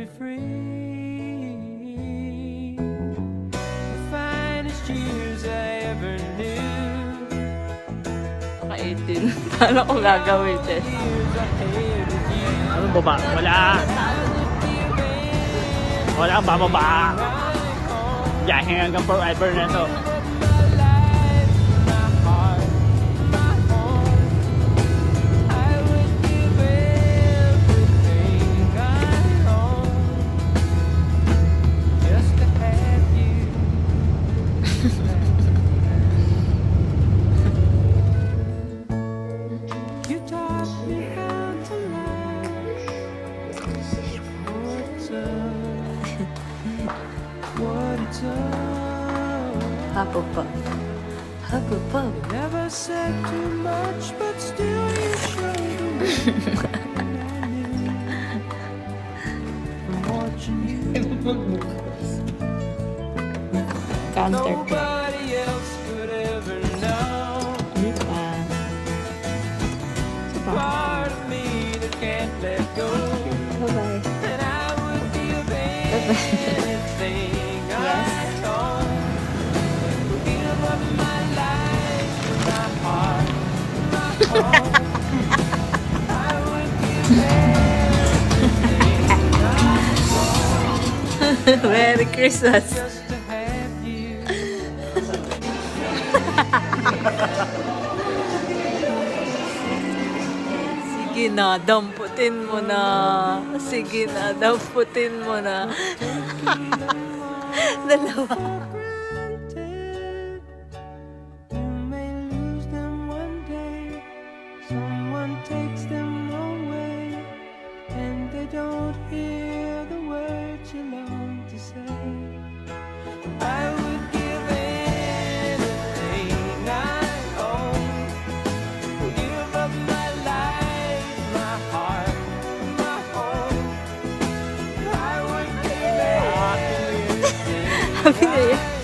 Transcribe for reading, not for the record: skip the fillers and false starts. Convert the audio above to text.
be free. The finest years I ever knew. Naka-18. Paano ko gagawin, Tess? Years I had with you. Anong baba? Wala. Wala kang bababa. Biyahe hanggang forever na to. Hufflepuff. Hufflepuff. Never said too much, but still you showed the way. From watching you, Counter to. nobody else could ever know. Diba? Part of me that can't let go. Bye-bye. And I would give anything Yes. I own. Give up my life, my heart, my home. I would give everything I Merry Christmas. just to have you. Sige na, damputin mo na. Sige na, damputin mo na. Dalawa. Granted, you may lose them one day. Someone takes them away, and they don't hear the words you long to say. I would give anything I own. Give up my life, my heart, my home. I would give anything Sabi niya,